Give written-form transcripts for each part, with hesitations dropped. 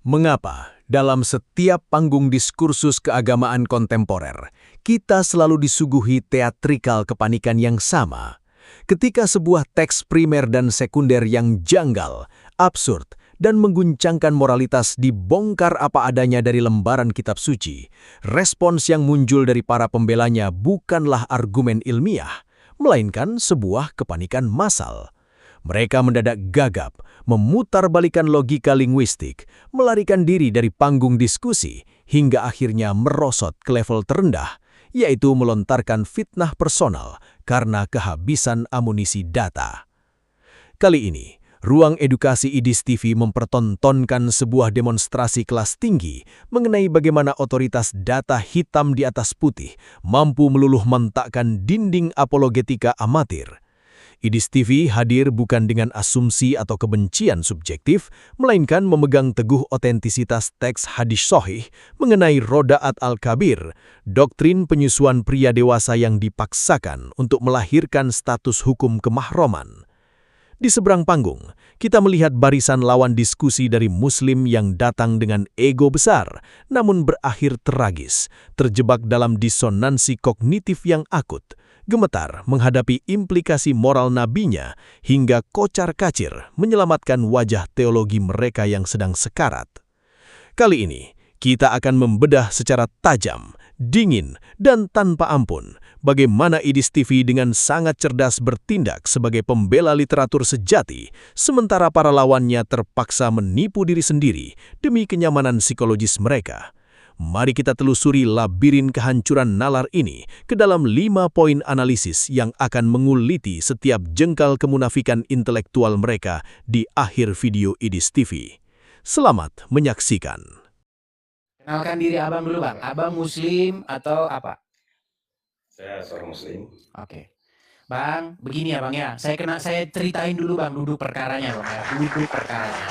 Mengapa dalam setiap panggung diskursus keagamaan kontemporer, kita selalu disuguhi teatrikal kepanikan yang sama? Ketika sebuah teks primer dan sekunder yang janggal, absurd, dan mengguncangkan moralitas dibongkar apa adanya dari lembaran kitab suci, respons yang muncul dari para pembelanya bukanlah argumen ilmiah, melainkan sebuah kepanikan massal. Mereka mendadak gagap, memutarbalikan logika linguistik, melarikan diri dari panggung diskusi, hingga akhirnya merosot ke level terendah, yaitu melontarkan fitnah personal karena kehabisan amunisi data. Kali ini, Ruang Edukasi IDIS TV mempertontonkan sebuah demonstrasi kelas tinggi mengenai bagaimana otoritas data hitam di atas putih mampu meluluh mentakkan dinding apologetika amatir. IDIS TV hadir bukan dengan asumsi atau kebencian subjektif, melainkan memegang teguh otentisitas teks hadis sahih mengenai Roda'at al-Kabir, doktrin penyusuan pria dewasa yang dipaksakan untuk melahirkan status hukum kemahroman. Di seberang panggung, kita melihat barisan lawan diskusi dari Muslim yang datang dengan ego besar, namun berakhir tragis, terjebak dalam disonansi kognitif yang akut, gemetar menghadapi implikasi moral nabinya, hingga kocar-kacir menyelamatkan wajah teologi mereka yang sedang sekarat. Kali ini, kita akan membedah secara tajam, dingin, dan tanpa ampun bagaimana IDIS TV dengan sangat cerdas bertindak sebagai pembela literatur sejati, sementara para lawannya terpaksa menipu diri sendiri demi kenyamanan psikologis mereka. Mari kita telusuri labirin kehancuran nalar ini ke dalam 5 poin analisis yang akan menguliti setiap jengkal kemunafikan intelektual mereka di akhir video IDIS TV. Selamat menyaksikan. Kenalkan diri abang dulu bang. Abang Muslim atau apa? Saya seorang Muslim. Oke. Bang, begini ya bang ya. Saya ceritain dulu bang duduk perkaranya bang ya. Duduk perkaranya.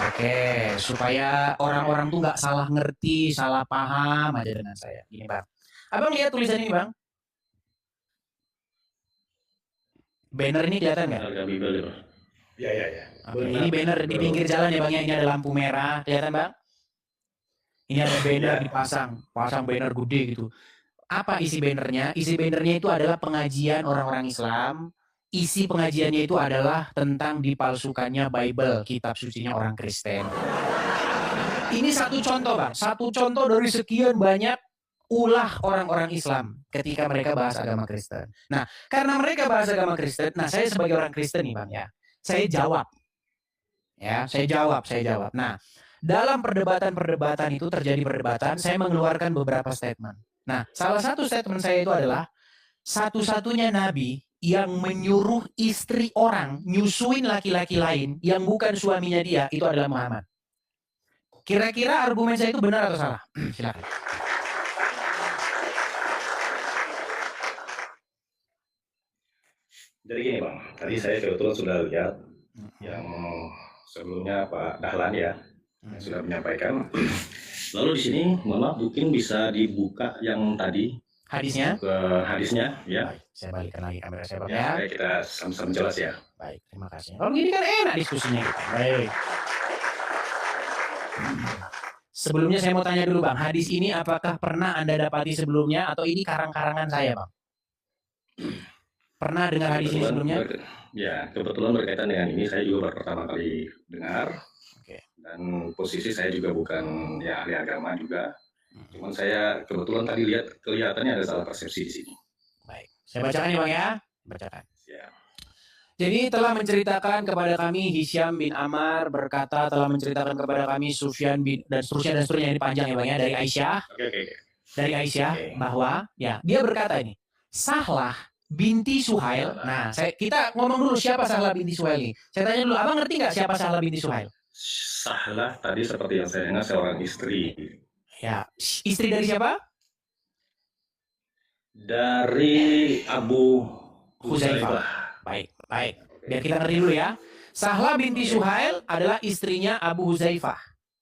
Oke, supaya orang-orang tuh nggak salah ngerti, salah paham aja dengan saya. Gini bang. Abang lihat tulisan ini bang. Banner ini kelihatan nggak? Harga Bibel ya, Pak. Iya. Oke, ini banner di pinggir jalan ya bang ya. Ini ada lampu merah, kelihatan bang? Ini ada banner pasang banner gede gitu. Apa isi bannernya? Isi bannernya itu adalah pengajian orang-orang Islam. Isi pengajiannya itu adalah tentang dipalsukannya Bible, kitab sucinya orang Kristen. Ini satu contoh bang, satu contoh dari sekian banyak ulah orang-orang Islam ketika mereka bahas agama Kristen. Nah, karena mereka bahas agama Kristen, nah saya sebagai orang Kristen nih bang ya, saya jawab. Ya, saya jawab. Nah, dalam perdebatan itu terjadi perdebatan, saya mengeluarkan beberapa statement. Nah, salah satu statement saya itu adalah satu-satunya nabi yang menyuruh istri orang nyusuin laki-laki lain yang bukan suaminya dia itu adalah Muhammad. Kira-kira argumen saya itu benar atau salah? Silakan. Jadi gini Bang, tadi saya kebetulan sudah lihat yang sebelumnya Pak Dahlan ya, yang sudah menyampaikan. Lalu di sini, mohon maaf, mungkin bisa dibuka yang tadi Hadisnya? ke hadisnya ya. Baik, saya balikkan lagi kamera saya bang Ya, ya. supaya kita sama-sama jelas ya. Baik, terima kasih. Kalau gini kan enak diskusinya kita. Baik. Sebelumnya saya mau tanya dulu bang, hadis ini apakah pernah Anda dapati sebelumnya atau ini karang-karangan saya bang? Pernah dengar hadis ini sebelumnya? Ya, kebetulan berkaitan dengan ini saya juga baru pertama kali dengar. Oke. Dan posisi saya juga bukan ya ahli agama juga. Cuman saya kebetulan tadi lihat kelihatannya ada salah persepsi di sini. Baik, saya bacakan ya bang ya. Bacakan. Ya. Jadi telah menceritakan kepada kami Hisyam bin Ammar berkata telah menceritakan kepada kami Sufyan bin dan seterusnya ini panjang ya bang ya dari Aisyah. Oke. Dari Aisyah bahwa ya dia berkata ini Sahlah binti Suhail. Nah, kita ngomong dulu siapa Sahlah binti Suhail ini. Saya tanya dulu, abang ngerti nggak siapa Sahlah binti Suhail? Sahlah tadi seperti yang saya dengar seorang istri. Ya, istri dari siapa? Dari Abu Huzaifah. Baik. Biar kita ngerti dulu ya. Sahlah binti Suhail adalah istrinya Abu Huzaifah.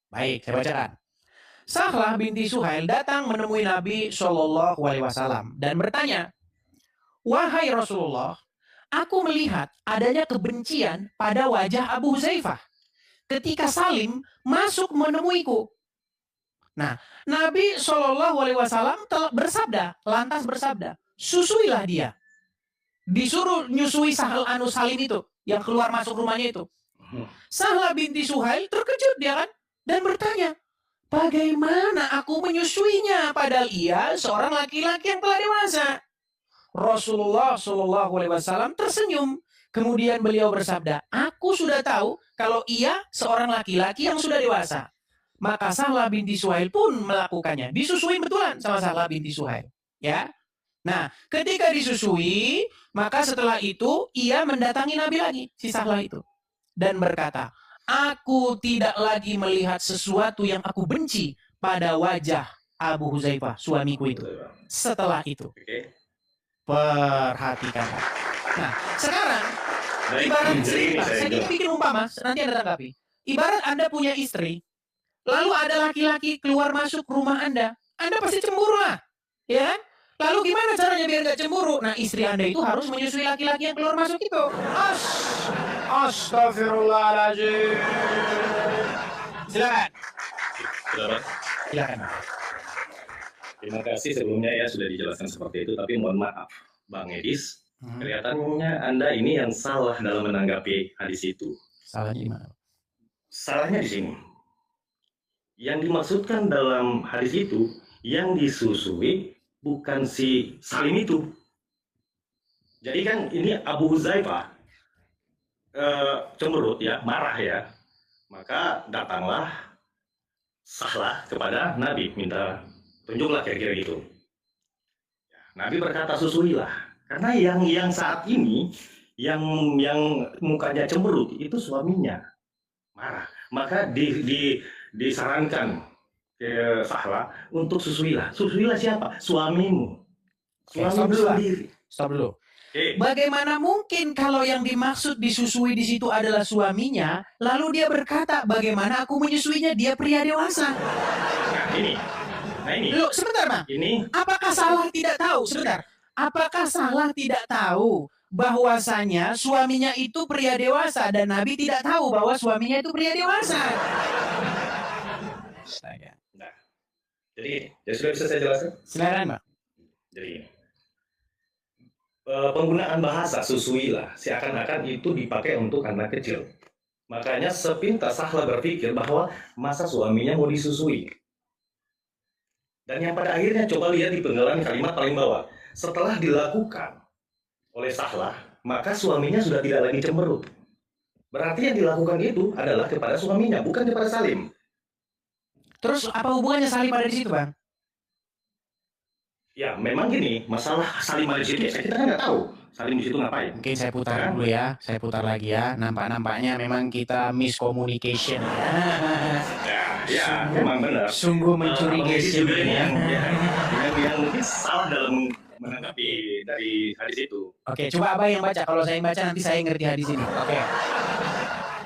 Baik, saya bacakan. Sahlah binti Suhail datang menemui Nabi Shallallahu Alaihi Wasallam dan bertanya, wahai Rasulullah, aku melihat adanya kebencian pada wajah Abu Huzaifah. ketika Salim masuk menemuiku. Nah, Nabi SAW lantas bersabda, susuilah dia. Disuruh nyusui Sahal anu Salim itu, yang keluar masuk rumahnya itu. Sahla binti Suhail terkejut dia kan, dan bertanya, bagaimana aku menyusuinya, padahal ia seorang laki-laki yang telah dewasa. Rasulullah SAW tersenyum. Kemudian beliau bersabda, aku sudah tahu kalau ia seorang laki-laki yang sudah dewasa. Maka Sahla binti Suhail pun melakukannya. Disusui betulan sama Sahla binti Suhail. Ya. Nah, ketika disusui, maka setelah itu ia mendatangi Nabi lagi, si Sahla itu. Dan berkata, aku tidak lagi melihat sesuatu yang aku benci pada wajah Abu Huzaifah, suamiku itu. Setelah itu. Perhatikan. Nah, sekarang, ibarat cerita, saya ingin bikin umpama, nanti Anda tanggapi. Ibarat Anda punya istri, lalu ada laki-laki keluar masuk rumah Anda pasti cemburu lah, ya? Lalu gimana caranya biar nggak cemburu? Nah, istri Anda itu harus menyusui laki-laki yang keluar masuk itu. Astagfirullahaladzim. Silakan. Silakan. Terima kasih sebelumnya ya sudah dijelaskan seperti itu, tapi mohon maaf, Bang Edis, kelihatannya Anda ini yang salah dalam menanggapi hadis itu. Salahnya di mana? Salahnya di sini. Yang dimaksudkan dalam hadis itu, yang disusui bukan si Salim itu. Jadi kan ini Abu Huzaifah cemberut ya, marah ya. Maka datanglah Sahla kepada Nabi, minta tunjuklah kira-kira gitu. Nabi berkata susuilah, karena yang saat ini yang mukanya cemberut itu suaminya marah. Maka disarankan ke Sahla untuk susuilah. Susuilah siapa? Suamimu. Suamimu sendiri. Stop dulu. Bagaimana mungkin kalau yang dimaksud disusui di situ adalah suaminya, lalu dia berkata, bagaimana aku menyusuinya? Dia pria dewasa. Nah ini. Loh, sebentar, Bang. Apakah Sahla tidak tahu? Sebentar. Apakah Sahla tidak tahu bahwasanya suaminya itu pria dewasa dan Nabi tidak tahu bahwa suaminya itu pria dewasa? Nah, jadi ya sudah bisa saya jelaskan? Silakan, Bang. Jadi penggunaan bahasa susuilah seakan-akan itu dipakai untuk anak kecil. Makanya sepintas Sahla berpikir bahwa masa suaminya mau disusui. Dan yang pada akhirnya coba lihat di penggalan kalimat paling bawah. Setelah dilakukan oleh Sahla, maka suaminya sudah tidak lagi cemberut. Berarti yang dilakukan itu adalah kepada suaminya, bukan kepada Salim. Terus apa hubungannya Salim ada di situ, Bang? Ya, memang gini, masalah Salim ada di situ ya, kita kan nggak tahu Salim di situ ngapain. Mungkin saya putar dulu ya, saya putar lagi ya. Nampaknya memang kita miscommunication. Ya, memang benar. Sungguh mencurigakan ya. Yang mungkin salah dalam menanggapi dari hadis itu. Oke, coba Abah yang baca. Kalau saya yang baca nanti saya ngerti hadis ini. Oke.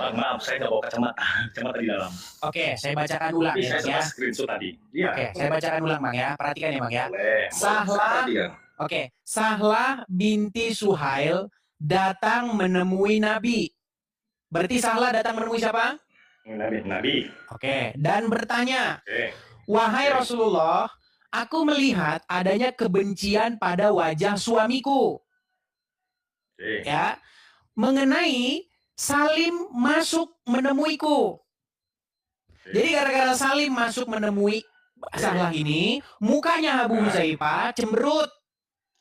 Maaf, saya nggak bawa kacamata di dalam. Oke, saya bacakan ulang ya. Saya screenshot tadi. Ya. Oke, saya bacakan ulang, Bang ya. Perhatikan ya, Bang ya. Sahla. Oke, Sahla binti Suhail datang menemui Nabi. Berarti Sahla datang menemui siapa? Nabi. Oke, dan bertanya, wahai Rasulullah, aku melihat adanya kebencian pada wajah suamiku. Ya, mengenai Salim masuk menemuiku. Jadi gara-gara Salim masuk menemui Sahla ini, mukanya Abu Huzaifah cemberut.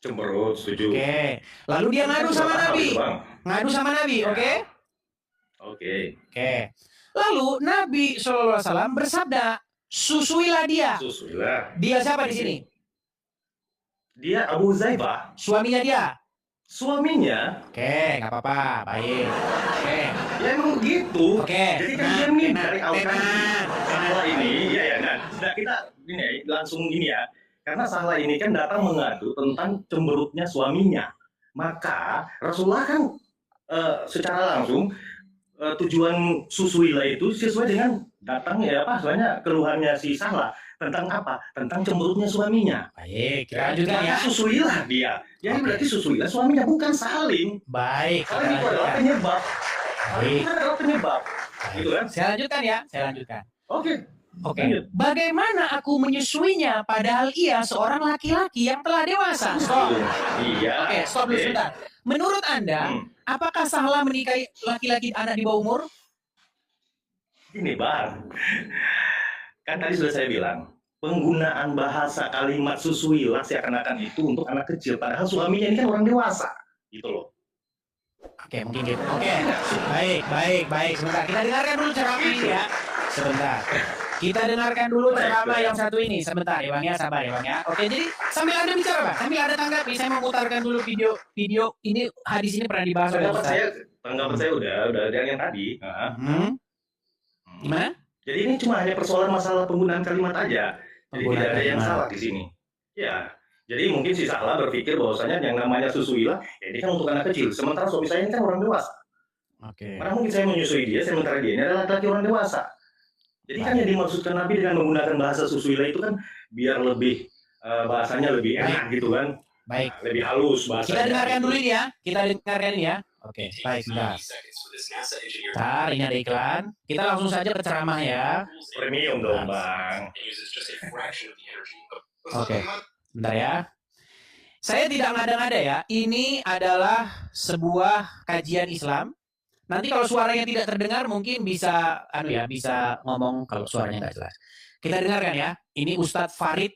Cemberut, setuju. Oke, lalu dia ngadu sama Nabi. Oke? Oke. Lalu Nabi SAW bersabda, susuilah dia. Susuilah. Dia siapa di sini? Dia Abu Huzaifah. Suaminya dia. Suaminya. Oke, nggak apa-apa, baik. Oke. Ya emang begitu. Oke. Jadi kan dia nih dari awal Sahla ini, nah kita ini langsung ini ya. Karena Sahla ini kan datang mengadu tentang cemberutnya suaminya. Maka Rasulullah kan secara langsung tujuan susuilah itu sesuai dengan datang ya soalnya keluhannya si Sahla tentang apa? Tentang cemberutnya suaminya. Baik, kita lanjutkan ya. Susuilah dia. Jadi berarti susuilah suaminya bukan Salim. Baik. Salim itu adalah penyebab. Baik. Itu adalah penyebab. gitu kan? Saya lanjutkan ya, saya lanjutkan. Oke. Oke. Bagaimana aku menyusuinya padahal ia seorang laki-laki yang telah dewasa? Stop. Iya. Oke, stop dulu sebentar. Menurut Anda, apakah salah menikahi laki-laki anak di bawah umur? Ini Bang, kan tadi sudah saya bilang, penggunaan bahasa kalimat susuilah seakan-akan itu untuk anak kecil, padahal suaminya ini kan orang dewasa, gitu loh. Oke, mungkin gitu. Oke, baik. Sebentar, kita dengarkan dulu ceramah ini ya. Sebentar. Kita dengarkan dulu ceramah yang satu ini. Sebentar ya Bang ya, sabar ya Bang ya. Oke, jadi sambil Anda bicara Bang, sambil Anda tanggapi, saya mau putarkan dulu video ini, hadis ini pernah dibahas oleh Tanggapan saya udah yang tadi. Gimana? Jadi ini cuma hanya persoalan masalah penggunaan kalimat aja. Jadi tidak ada yang salah di sini. Ya, jadi mungkin si Sahla berpikir bahwasanya yang namanya susuilah, ya ini kan untuk anak kecil. Sementara suami saya ini kan orang dewasa. Oke. Mana mungkin saya menyusui dia, sementara dia ini adalah laki-laki orang dewasa. Jadi kan yang dimaksudkan Nabi dengan menggunakan bahasa susuilah itu kan biar lebih bahasanya lebih enak gitu kan. Baik. Nah, lebih halus bahasanya. Kita dengarkan dulu ini ya. Kita dengarkan ini ya. Oke, baik. Bentar, ini ada iklan. Kita langsung saja ke ceramah ya. Premium dong, Bang. Oke, bentar ya. Saya tidak ngada-ngada ya. Ini adalah sebuah kajian Islam. Nanti kalau suaranya tidak terdengar mungkin bisa bisa ngomong kalau suaranya nggak jelas. Kita dengarkan ya. Ini Ustadz Farid,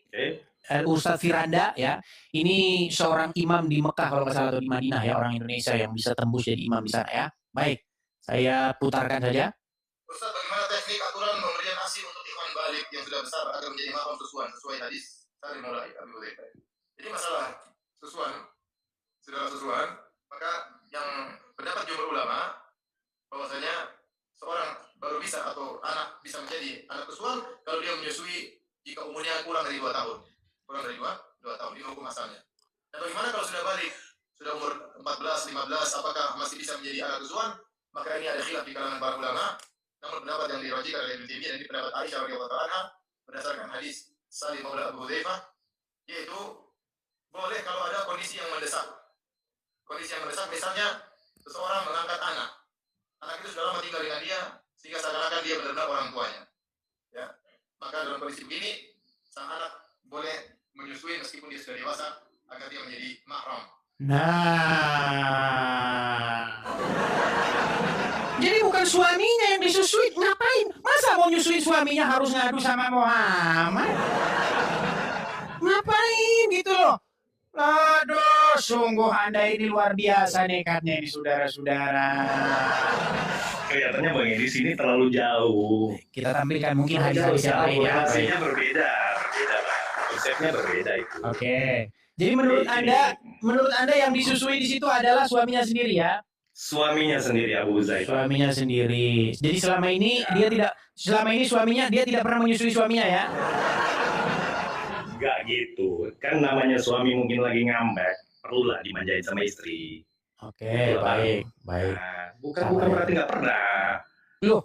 Ustadz Firanda ya. Ini seorang imam di Mekah kalau nggak salah atau di Madinah ya, orang Indonesia yang bisa tembus jadi imam di sana ya. Baik, saya putarkan saja. Ustaz, bagaimana teknik aturan pemberian ASI untuk ikhwan balik yang sudah besar agar menjadi mahram susuan sesuai hadis Salim mulai Abi Hurairah. Jadi masalah susuan, saudara susuan, maka yang pendapat jumhur ulama bahwasanya seorang baru bisa atau anak bisa menjadi anak susuan kalau dia menyusui jika umurnya kurang dari 2 tahun. Kurang dari 2 tahun, ini hukum asalnya. Dan bagaimana kalau sudah balik, sudah umur 14, 15, apakah masih bisa menjadi anak susuan? Maka ini ada khilaf di kalangan para ulama. Namun pendapat yang dirajikan oleh Ibnu Taimiyah dan pendapat Aisyah radhiyallahu anha berdasarkan hadis Salim Maula Abu Hudzaifah, yaitu boleh kalau ada kondisi yang mendesak. Kondisi yang mendesak misalnya seseorang mengangkat anak. Anak itu sudah lama tinggal dengan dia sehingga seakan-akan dia benar-benar orang tuanya. Ya. Maka dalam kondisi begini sang anak boleh menyusui meskipun dia sudah dewasa agar dia menjadi mahram. Nah. Jadi bukan suaminya yang disusui, ngapain? Masa mau nyusuin suaminya harus ngadu sama Muhammad? Ngapain gitu loh? Aduh, sungguh Anda ini luar biasa nekatnya ini saudara-saudara. Kelihatannya Bang di sini terlalu jauh. Kita tampilkan mungkin hadis-hadis yang lain ya. Konsepnya berbeda Bang. Konsepnya berbeda itu. Oke. Jadi menurut Anda yang disusui di situ adalah suaminya sendiri ya? Suaminya sendiri Abu Hudzaifah. Suaminya sendiri. Jadi selama ini suaminya dia tidak pernah menyusui suaminya ya? Enggak gitu. Kan namanya suami mungkin lagi ngambek, perlulah dimanjain sama istri. Oke, baik. Nah, bukan berarti nggak pernah. Loh,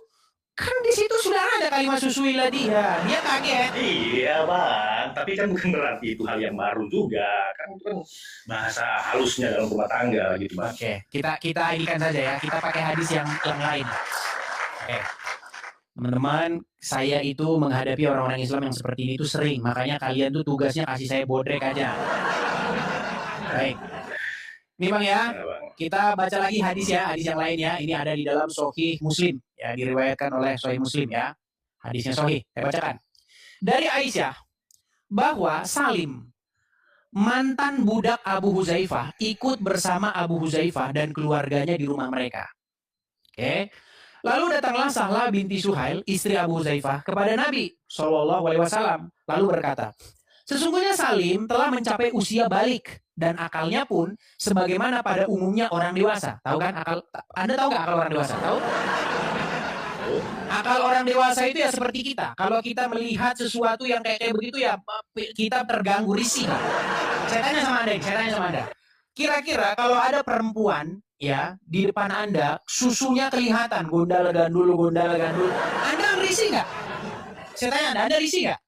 kan di situ sudah ada kalimat susuilah dia. Dia kaget. Iya Bang, tapi kan bukan berarti itu hal yang baru juga. Kan itu kan bahasa halusnya dalam rumah tangga gitu Bang. Oke, kita inikan saja ya. Kita pakai hadis yang lain. Oke. Teman-teman, saya itu menghadapi orang-orang Islam yang seperti ini itu sering. Makanya kalian tuh tugasnya kasih saya bodrek aja. Baik. Ini Bang ya, kita baca lagi hadis ya, hadis yang lain ya. Ini ada di dalam Sahih Muslim ya, diriwayatkan oleh Sahih Muslim ya. Hadisnya sahih, saya bacakan. Dari Aisyah bahwa Salim, mantan budak Abu Hudzaifah, ikut bersama Abu Hudzaifah dan keluarganya di rumah mereka. Oke. Lalu datanglah Sahla binti Suhail, istri Abu Hudzaifah, kepada Nabi SAW. Lalu berkata, sesungguhnya Salim telah mencapai usia balik dan akalnya pun sebagaimana pada umumnya orang dewasa. Tahu kan akal? Anda tahu nggak akal orang dewasa? Tahu? Akal orang dewasa itu ya seperti kita. Kalau kita melihat sesuatu yang kayak begitu ya kita terganggu, risih lah. Saya tanya sama Anda. Kira-kira kalau ada perempuan ya di depan Anda, susunya kelihatan gondal-gandul. Anda risih nggak? Saya tanya Anda risih nggak?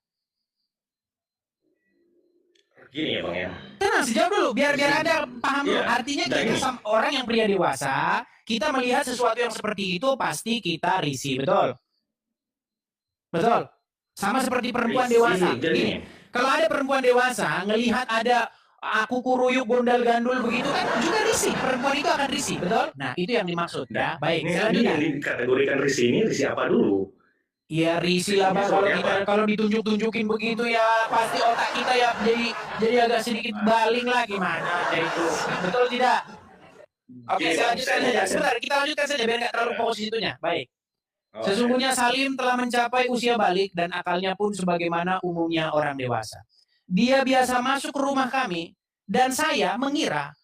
Gini ya Bang ya. Tenang, sejawab dulu biar Anda paham dulu. Artinya kita sama orang yang pria dewasa kita melihat sesuatu yang seperti itu pasti kita risih, betul? Betul. Sama seperti perempuan dewasa. Gini, kalau ada perempuan dewasa ngelihat ada aku kuruyuk gondal gandul begitu kan juga risih. Perempuan itu akan risih, betul? Nah, itu yang dimaksud ya. Baik, Ini selanjutnya. yang dikategorikan risih ini risih apa dulu? Ya risih lah Bang, kalau kita kalau ditunjuk-tunjukin begitu ya pasti otak kita ya jadi agak sedikit baling lah gimana ya itu. Betul tidak? Oke, saya lanjutkan saja. Sebentar, kita lanjutkan saja biar nggak terlalu fokus di situnya. Baik. Sesungguhnya Salim telah mencapai usia balik dan akalnya pun sebagaimana umumnya orang dewasa. Dia biasa masuk ke rumah kami dan saya mengira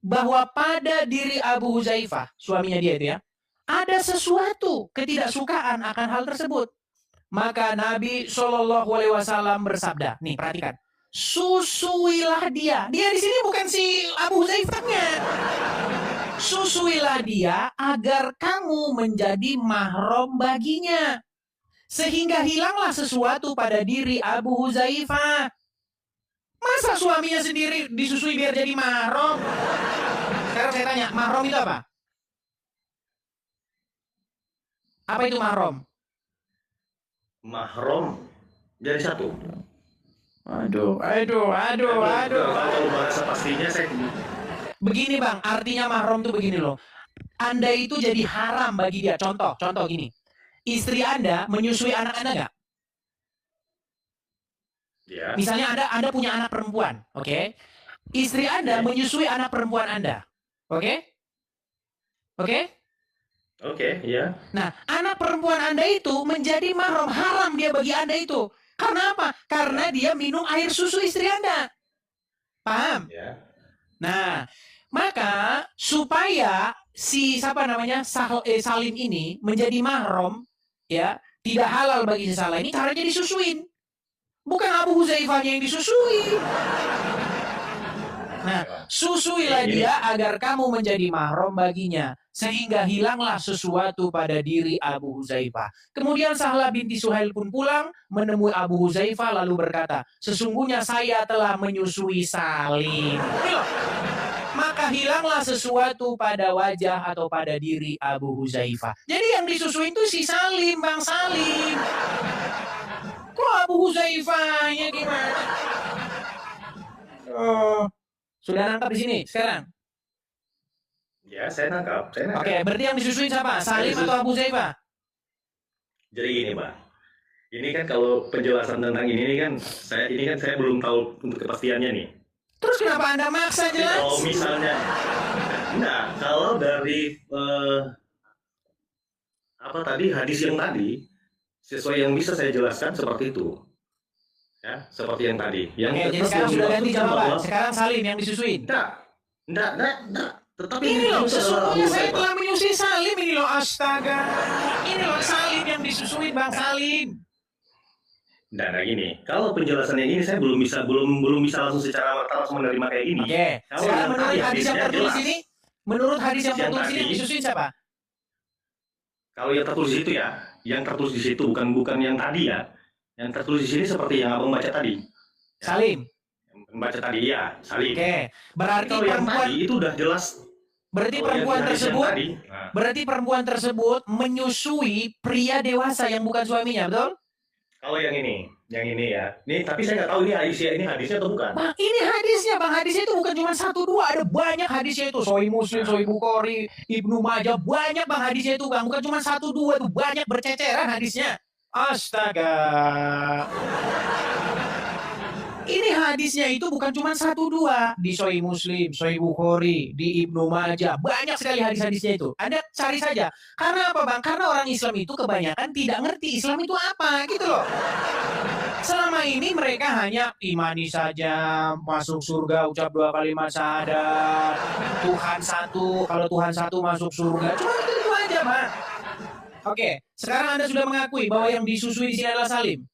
bahwa pada diri Abu Huzaifah, suaminya dia itu ya, ada sesuatu ketidaksukaan akan hal tersebut. Maka Nabi Shallallahu Alaihi Wasallam bersabda, nih perhatikan, susuilah dia. Dia di sini bukan si Abu Huzaifahnya. Susuilah dia agar kamu menjadi mahram baginya. Sehingga hilanglah sesuatu pada diri Abu Huzaifah. Masa suaminya sendiri disusui biar jadi mahram? Sekarang saya tanya, mahram itu apa? Apa itu mahram? Mahram jadi satu. Aduh. Kalau bahasa pastinya saya Begini Bang, artinya mahram tuh begini loh. Anda itu jadi haram bagi dia. Contoh gini. Istri Anda menyusui anak Anda nggak? ya. Misalnya Anda punya anak perempuan, oke? Istri Anda menyusui anak perempuan Anda, oke? Oke, ya. Nah, anak perempuan Anda itu menjadi mahram, haram dia bagi Anda itu. Karena apa? Karena dia minum air susu istri Anda. Paham? Ya. Nah, maka supaya si Salim ini menjadi mahram, ya, tidak halal bagi si Salim ini, caranya disusuin. Bukan Abu Huzaifahnya yang disusui. Nah, susuilah dia agar kamu menjadi mahram baginya, sehingga hilanglah sesuatu pada diri Abu Huzaifah. Kemudian Sahlah binti Suhail pun pulang, menemui Abu Huzaifah lalu berkata, sesungguhnya saya telah menyusui Salim. Maka hilanglah sesuatu pada wajah atau pada diri Abu Huzaifah. Jadi yang disusui itu si Salim, Bang Salim. Kok Abu Huzaifahnya gimana? Sudah nangkap di sini sekarang? Ya, saya nangkap. Oke, berarti yang disusuin siapa? Salim atau Abu Huzaifah? Jadi gini, Bang. Ini kan kalau penjelasan tentang ini kan saya belum tahu untuk kepastiannya nih. Terus kenapa Anda maksa jelas? Kalau misalnya kalau dari hadis yang tadi sesuai yang bisa saya jelaskan seperti itu. Ya, seperti yang tadi. Oke, jadi sekarang sudah ganti jawaban. Sekarang Salim yang disusuin. Enggak. Tetapi Ini loh, sesungguhnya saya Pak. telah menyusui Salim. Ini loh, astaga. Ini loh Salim yang disusuin, Bang Salim. Nah gini, kalau penjelasan yang ini saya belum bisa langsung secara langsung menerima kayak ini. Oke, sekarang menurut hadis yang hadisnya tertulis jelas. ini, menurut hadis yang Yang tertulis ini tadi. disusuin siapa? Kalau yang tertulis itu ya, yang tertulis di situ bukan yang tadi ya. Yang tertulis di sini seperti yang abang baca tadi. Ya, Salim. yang baca tadi ya, Salim. Oke, berarti Kalau yang perempuan, tadi itu udah jelas. berarti Kalau perempuan yang hadis yang tersebut, tadi, nah, berarti perempuan tersebut menyusui pria dewasa yang bukan suaminya, betul? kalau yang ini ya. Nih, tapi saya nggak tahu ini hadisnya atau bukan. Bang, ini hadisnya, Bang. Hadisnya itu bukan cuma 1-2, ada banyak hadisnya itu. Sahih Muslim, Sahih Bukhari, Ibnu Majah, banyak Bang hadisnya itu, Bang. Bukan cuma 1-2 itu, banyak berceceran hadisnya. Astaga. Ini hadisnya itu bukan cuma 1-2 di Sahih Muslim, Sahih Bukhari, di Ibnu Majah, banyak sekali hadis-hadisnya itu. Anda cari saja. Karena apa, Bang? Karena orang Islam itu kebanyakan tidak ngerti Islam itu apa, gitu loh. Selama ini mereka hanya imani saja, masuk surga, ucap 2 kalimat syahadat, Tuhan satu, kalau Tuhan satu masuk surga. Cuma itu aja, Bang. Oke, sekarang Anda sudah mengakui bahwa yang disusui di sini adalah Salim.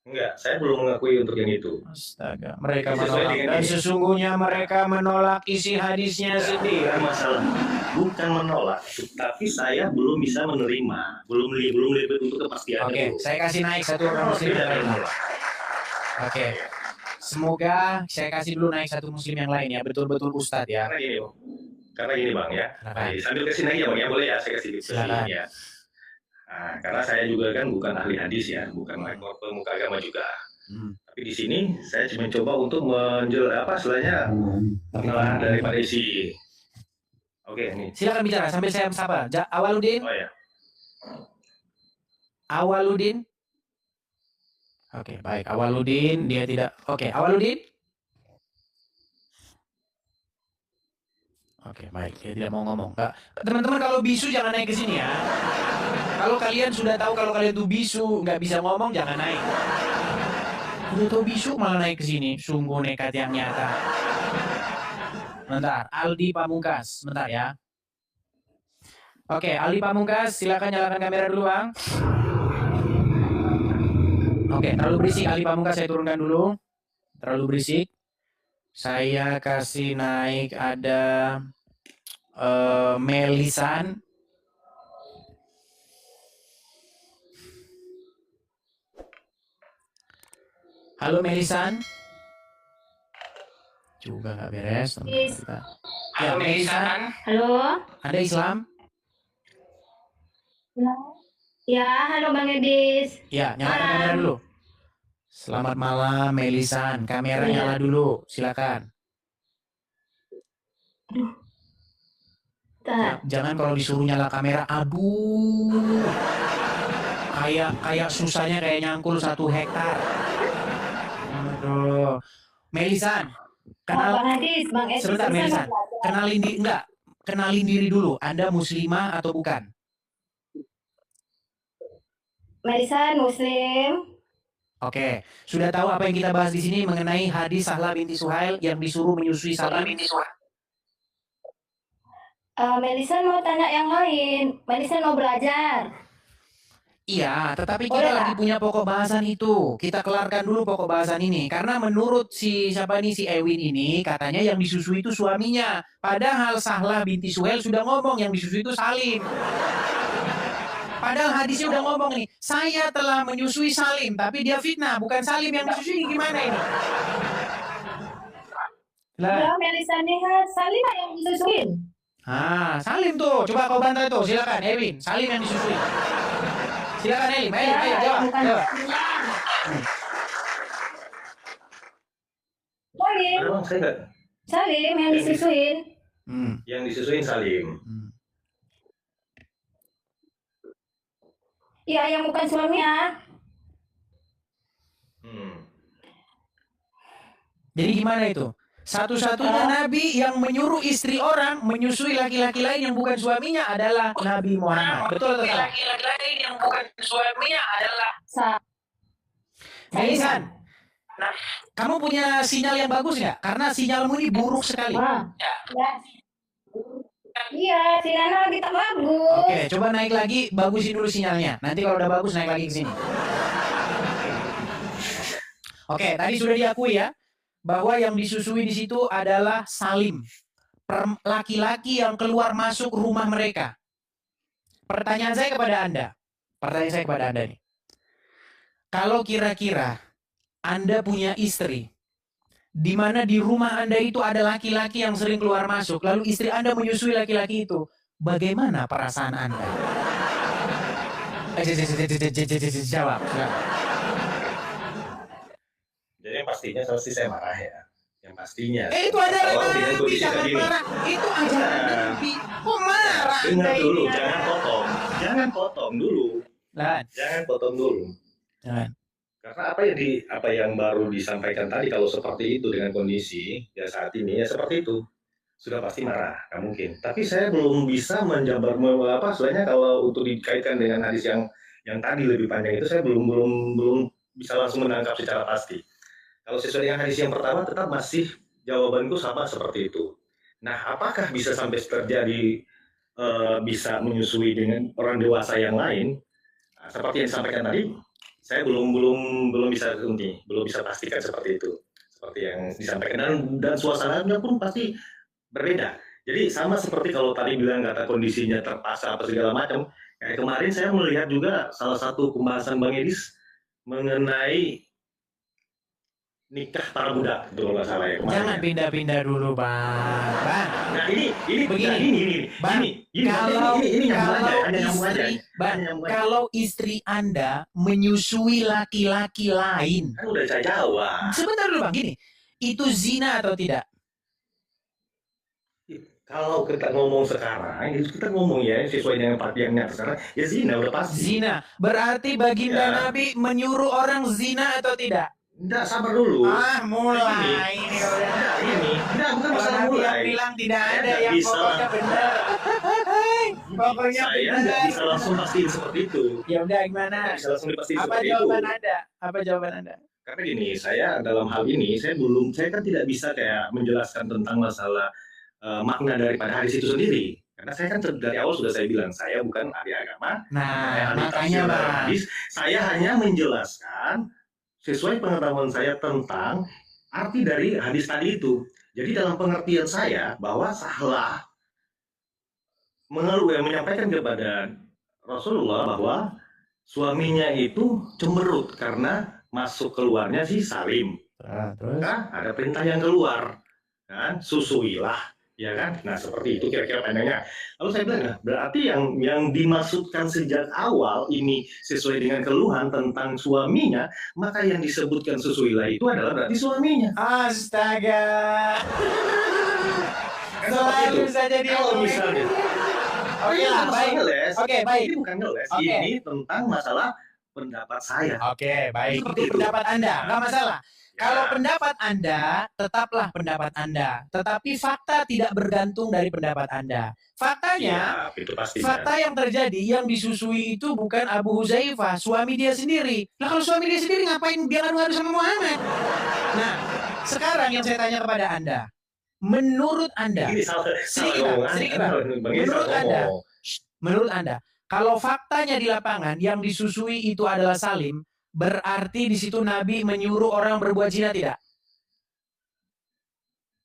Enggak, saya belum mengakui untuk yang itu. Astaga, mereka Sesuai menolak dengan dan ini. sesungguhnya mereka menolak isi hadisnya sendiri. Bukan masalah, bukan menolak, tapi saya belum bisa menerima, belum lihat untuk kepastian Oke, itu. saya kasih naik satu orang muslim yang lain. Oke, semoga saya kasih dulu naik satu muslim yang lain ya, betul-betul Ustadz ya. Karena gini, karena gini Bang ya, Silakan. sambil kesini lagi ya Bang ya, boleh ya saya kasih Silakan. ya. Nah, karena saya juga kan bukan ahli hadis ya, bukan pemuka agama juga. Tapi di sini saya cuma coba untuk istilahnya penelahan daripada isi. Oke, nih. Silakan bicara sambil saya sapa. Awaludin. Oh ya. Awaludin. Oke, baik. Awaludin dia tidak. Oke, Awaludin. Oke, baik. Dia tidak mau ngomong. Teman-teman kalau bisu jangan naik ke sini ya. Kalau kalian sudah tahu kalau kalian tuh bisu nggak bisa ngomong jangan naik. Udah tahu bisu malah naik ke sini. Sungguh nekat yang nyata. Bentar, Aldi Pamungkas. Bentar ya. Oke, Aldi Pamungkas, silakan nyalakan kamera dulu, Bang. Oke, terlalu berisik Aldi Pamungkas, saya turunkan dulu. Terlalu berisik. Saya kasih naik ada Melisan. Halo Melisan. Juga nggak beres. Kita. Ya, Melisan. Halo. Anda Islam? Ya, halo Bang Edis. Ya, nyalakan kamera dulu. Selamat malam Melisan. Kamera nyala dulu. Silakan. Jangan kalau disuruh nyala kamera, aduh. Kayak susahnya kayak nyangkul 1 hektar. Aduh. Melisan. Bang Edis, Bang Edis. Sebentar Melisan. Kenalin diri dulu. Anda muslimah atau bukan? Melisan Muslim. Oke, sudah tahu apa yang kita bahas di sini mengenai hadis Sahlah binti Suhail yang disuruh menyusui Salim binti Suhail? Melisan mau tanya yang lain. Melisan mau belajar. Iya, tetapi kita lagi punya pokok bahasan itu. Kita kelarkan dulu pokok bahasan ini. Karena menurut si Ewin ini, katanya yang disusui itu suaminya. Padahal Sahlah binti Suhail sudah ngomong yang disusui itu Salim. Padahal hadisnya udah ngomong nih, saya telah menyusui Salim, tapi dia fitnah, bukan Salim yang disusui. Gimana ini? Ya, Melisan lihat Salim yang disusuin. Salim tuh, coba kau bantah tuh, silakan Ewin, Salim yang disusui. Silakan Elim, ayo jawab. Salim yang disusuin. Yang disusuin Salim. Iya, yang bukan suaminya. Jadi gimana itu? Satu-satunya nabi yang menyuruh istri orang menyusui laki-laki lain yang bukan suaminya adalah Nabi Muhammad. Betul atau salah? Laki-laki lain yang bukan suaminya adalah Melisan. Nah, kamu punya sinyal yang bagus nggak? Karena sinyalmu ini buruk sekali. Iya, sinyalnya lagi tak bagus. Oke, coba naik lagi, bagusin dulu sinyalnya. Nanti kalau udah bagus naik lagi ke sini. Oke, tadi sudah diakui ya bahwa yang disusui di situ adalah Salim, laki-laki yang keluar masuk rumah mereka. Pertanyaan saya kepada Anda nih. Kalau kira-kira Anda punya istri, di mana di rumah Anda itu ada laki-laki yang sering keluar masuk, lalu istri Anda menyusui laki-laki itu, bagaimana perasaan Anda? Jawab. Jadi yang pastinya pasti saya marah ya. Yang pastinya. Itu ajaran Nabi, jangan marah. Itu ajaran Nabi. Kok marah? Dengar dulu, jangan potong dulu. Jangan potong dulu. Jangan. Karena apa yang baru disampaikan tadi, kalau seperti itu dengan kondisi ya saat ini ya seperti itu, sudah pasti marah, nggak mungkin. Tapi saya belum bisa menjabar sebenarnya kalau untuk dikaitkan dengan hadis yang tadi lebih panjang itu, saya belum bisa langsung menangkap secara pasti. Kalau sesuai dengan hadis yang pertama, tetap masih jawabanku sama seperti itu. Nah, apakah bisa sampai terjadi bisa menyusui dengan orang dewasa yang lain? Nah, seperti yang disampaikan tadi, saya belum bisa pastikan seperti itu, seperti yang disampaikan, dan suasananya pun pasti berbeda. Jadi sama seperti kalau tadi bilang kata kondisinya terpaksa apa segala macam. Kayak kemarin saya melihat juga salah satu pembahasan Bang Edis mengenai nikah para budak itu kalau nggak salah ya kemarin. Jangan pindah-pindah dulu, Bang. Bang, Nah ini begini. Bang, ini nyambung aja, hanya nyambung aja. Bang, kalau istri Anda menyusui laki-laki lain, Kan udah saya jawab. sebentar dulu Bang, gini, itu zina atau tidak? Kalau kita ngomong sekarang, itu kita ngomong ya sesuai dengan yang sekarang, ya zina udah pasti. Zina. Berarti baginda Ya. Nabi menyuruh orang zina atau tidak? Enggak, sabar dulu. Mulai ini udah. Enggak, bukan masalah Nabi yang mulai. bilang tidak Saya ada nggak yang bisa. pokoknya benar. Pokoknya Saya benar. nggak bisa langsung pastiin seperti itu. Ya udah gimana? Nggak bisa langsung dipastiin Apa seperti itu. jawaban Anda? Apa jawaban Anda? Karena gini, saya dalam hal ini saya kan tidak bisa kayak menjelaskan tentang masalah makna daripada hadis itu sendiri. Karena saya kan dari awal sudah saya bilang saya bukan ahli agama, Nah, ahli makanya tafsir dalam Bang. hadis. Saya hanya menjelaskan sesuai pengetahuan saya tentang arti dari hadis tadi itu. Jadi dalam pengertian saya bahwa salah menyampaikan kepada Rasulullah bahwa suaminya itu cemberut karena masuk keluarnya si Salim. Terus? Nah, ada perintah yang keluar, kan? Susuilah, ya kan? Nah seperti itu kira-kira pandangannya. Lalu saya bilang, nah, berarti yang dimaksudkan sejak awal ini sesuai dengan keluhan tentang suaminya, maka yang disebutkan susuilah itu adalah berarti suaminya. Astaga. Kan seperti itu. Selalu saja dia Kalau ngomong. misalnya, Oke ini lah, bukan baik. ngeles. Oke, baik. Ini bukan ngeles. Oke. Ini tentang masalah pendapat saya. Oke, baik. Seperti Itu itu. pendapat Anda, nggak masalah. Ya. Kalau pendapat Anda, tetaplah pendapat Anda. Tetapi fakta tidak bergantung dari pendapat Anda. Faktanya, Ya, itu pasti. fakta yang terjadi, yang disusui itu bukan Abu Huzaifah, suami dia sendiri. Nah kalau suami dia sendiri ngapain dia ngadu-ngadu sama Muhammad? Nah, sekarang yang saya tanya kepada Anda, menurut Anda, Ini salah sedikit, ngomong. Bang, sedikit, Bang. Bang, ini Menurut salah Anda, ngomong. menurut Anda, kalau faktanya di lapangan yang disusui itu adalah Salim, berarti di situ Nabi menyuruh orang berbuat zina tidak?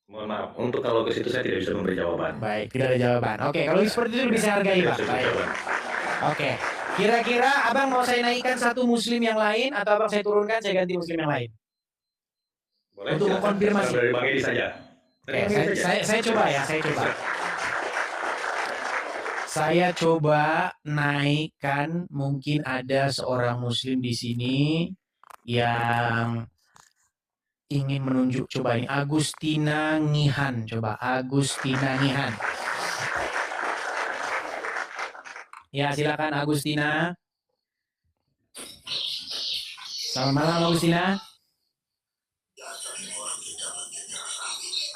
Mohon maaf, untuk kalau ke situ saya tidak bisa memberi jawaban. Baik, tidak ada jawaban. Oke, kalau seperti itu bisa hargai, Tidak Pak. bisa Baik. memberi jawaban. Oke. Kira-kira Abang mau saya naikkan satu muslim yang lain atau Abang saya turunkan, saya ganti muslim yang lain? Boleh, Untuk silakan. mengkonfirmasi. Dari Bang Edi saja. Dari Oke, Bang Edi saja. saya coba ya, saya coba. Saya coba naikkan, mungkin ada seorang muslim di sini yang ingin menunjuk, coba ini Agustina Ngihan, coba Agustina Ngihan. Ya, silakan Agustina. Selamat malam Agustina.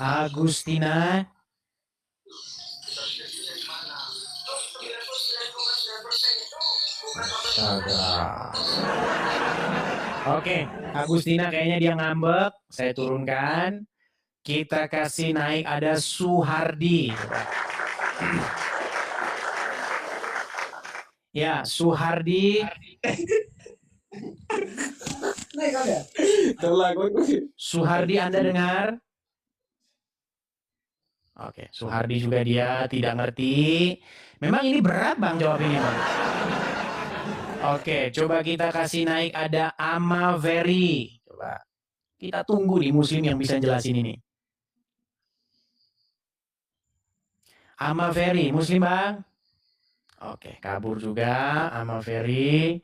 Agustina. Astaga. Oke, Agustina kayaknya dia ngambek. Saya turunkan. Kita kasih naik ada Suhardi. Ya, Suhardi. Suhardi Anda dengar? Oke, Suhardi juga dia tidak ngerti. Memang ini berat Bang jawab ini Bang. Oke, coba kita kasih naik ada Amaveri. Coba kita tunggu nih muslim yang bisa jelasin ini. Amaveri, muslim Bang? Oke, kabur juga Amaveri.